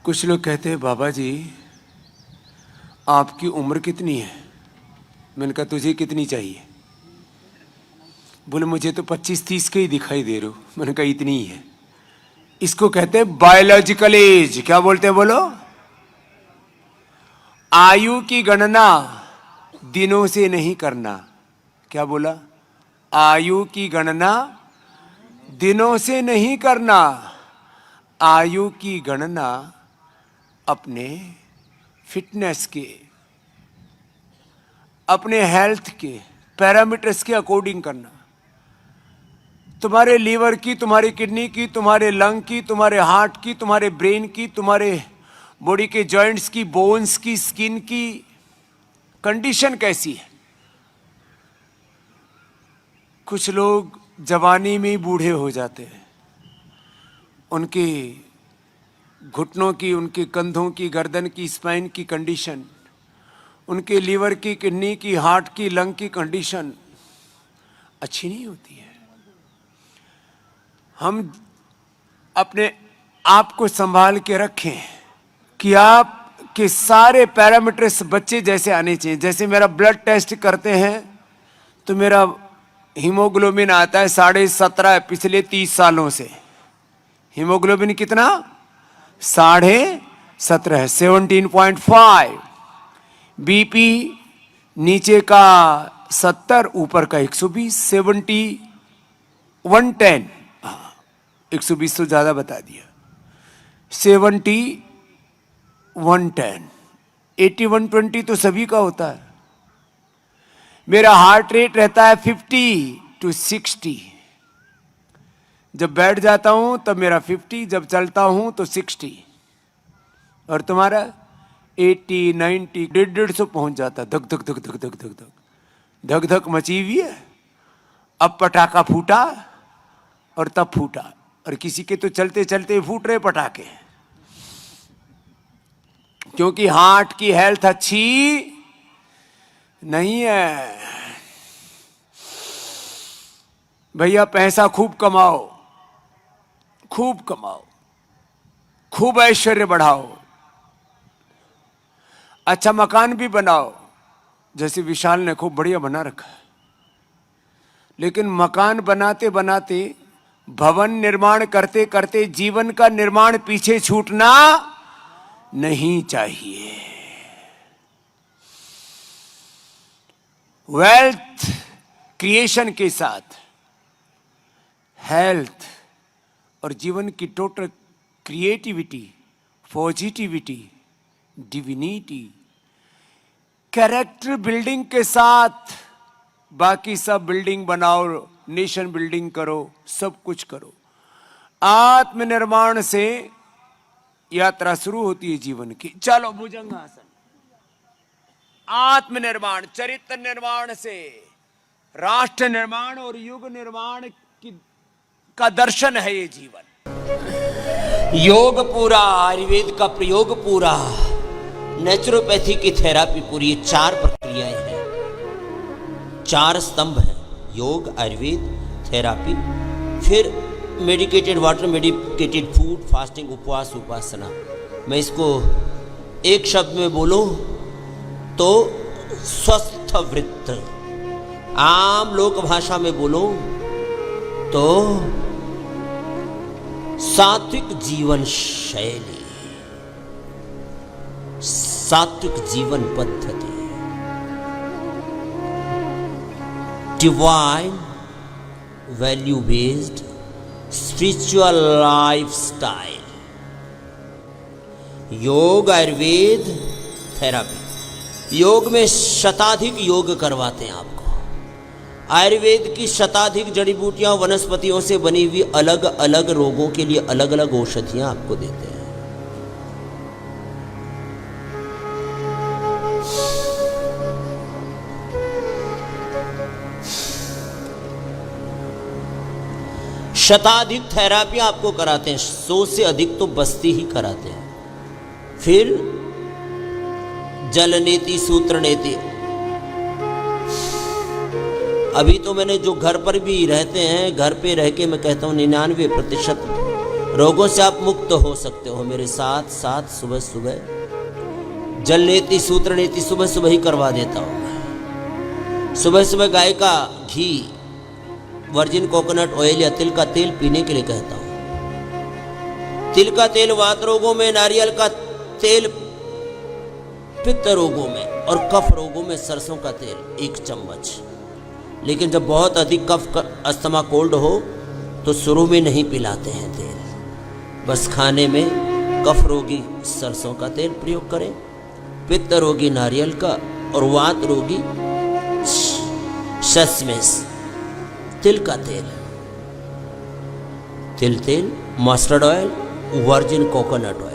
कुछ लोग कहते हैं बाबा जी आपकी उम्र कितनी है। मैंने कहा तुझे कितनी चाहिए। बोले मुझे तो 25-30 के ही दिखाई दे रहे हो। मैंने कहा इतनी ही है। इसको कहते हैं बायोलॉजिकल एज। क्या बोलते हैं बोलो? आयु की गणना दिनों से नहीं करना। क्या बोला? आयु की गणना दिनों से नहीं करना। आयु की गणना अपने फिटनेस के, अपने हेल्थ के पैरामीटर्स के अकॉर्डिंग करना। तुम्हारे लीवर की, तुम्हारी किडनी की, तुम्हारे लंग की, तुम्हारे हार्ट की, तुम्हारे ब्रेन की, तुम्हारे बॉडी के जॉइंट्स की, बोन्स की, स्किन की कंडीशन कैसी है। कुछ लोग जवानी में ही बूढ़े हो जाते हैं। उनके घुटनों की, उनके कंधों की, गर्दन की, स्पाइन की कंडीशन, उनके लीवर की, किडनी की, हार्ट की, लंग की कंडीशन अच्छी नहीं होती है। हम अपने आप को संभाल के रखें कि आप के सारे पैरामीटर्स बच्चे जैसे आने चाहिए। जैसे मेरा ब्लड टेस्ट करते हैं तो मेरा हीमोग्लोबिन आता है 17.5 पिछले 30 सालों से। हीमोग्लोबिन कितना? 17.5, 17.5। बीपी नीचे का 70, ऊपर का 120, 70 110। 120 तो ज्यादा बता दिया। 70 110, 80 120 तो सभी का होता है। मेरा हार्ट रेट रहता है 50 to 60। जब बैठ जाता हूं तब मेरा 50, जब चलता हूं तो 60। और तुम्हारा 80 90 150 पहुंच जाता। धक धक धक धक धक धक धक धक धक मची हुई है। अब पटाखा फूटा और तब फूटा। और किसी के तो चलते चलते फूट रहे पटाखे, क्योंकि हार्ट की हेल्थ अच्छी नहीं है। भैया पैसा खूब कमाओ, खूब कमाओ, खूब ऐश्वर्य बढ़ाओ, अच्छा मकान भी बनाओ। जैसे विशाल ने खूब बढ़िया बना रखा है। लेकिन मकान बनाते बनाते, भवन निर्माण करते करते जीवन का निर्माण पीछे छूटना नहीं चाहिए। वेल्थ क्रिएशन के साथ हेल्थ और जीवन की total creativity, positivity, divinity, character building के साथ बाकी सब बिल्डिंग बनाओ, नेशन बिल्डिंग करो, सब कुछ करो। आत्मनिर्माण से यात्रा शुरू होती है जीवन की। चलो भुजंगासन। आत्मनिर्माण, चरित्र निर्माण से राष्ट्र निर्माण और युग निर्माण का दर्शन है ये जीवन। योग पूरा, आयुर्वेद का प्रयोग पूरा, नेचुरोपैथी की थेरापी पूरी। ये 4 प्रक्रियाएं हैं, 4 स्तंभ हैं। योग, आयुर्वेद, थेरापी, फिर medicated water, medicated food, fasting, उपवास, उपासना। मैं इसको एक शब्द में बोलूं तो स्वस्थ वृत्त। आम लोक भाषा में बोलूं तो सात्विक जीवन शैली, सात्विक जीवन पद्धति, divine value based spiritual lifestyle. योग, आयुर्वेद, थेरापी। योग में शताधिक योग करवाते हैं आपको। आयुर्वेद की शताधिक जड़ी बूटियां, वनस्पतियों से बनी हुई अलग अलग रोगों के लिए अलग अलग औषधियां आपको देते हैं। शताधिक थेरापी आपको कराते हैं, 100 से अधिक तो बस्ती ही कराते हैं। फिर जल नीति, सूत्र नीति। अभी तो मैंने जो घर पर भी रहते हैं, घर पे रह के मैं कहता हूँ 99% रोगों से आप मुक्त हो सकते हो मेरे साथ साथ। सुबह सुबह जल नीति सूत्र नीति सुबह सुबह ही करवा देता हूँ मैं। सुबह सुबह गाय का घी, वर्जिन कोकोनट ऑयल या तिल का तेल पीने के लिए कहता हूँ। तिल का तेल वात रोगों में, नारियल का तेल पित्त रोगों में, और कफ रोगों में सरसों का तेल 1 चम्मच। लेकिन जब बहुत अधिक कफ अस्थमा कोल्ड हो तो शुरू में नहीं पिलाते हैं तेल, बस खाने में कफ रोगी सरसों का तेल प्रयोग करें, पित्त रोगी नारियल का, और वात रोगी शस्मेश तिल का तेल। तिल तेल, mustard oil, virgin coconut oil.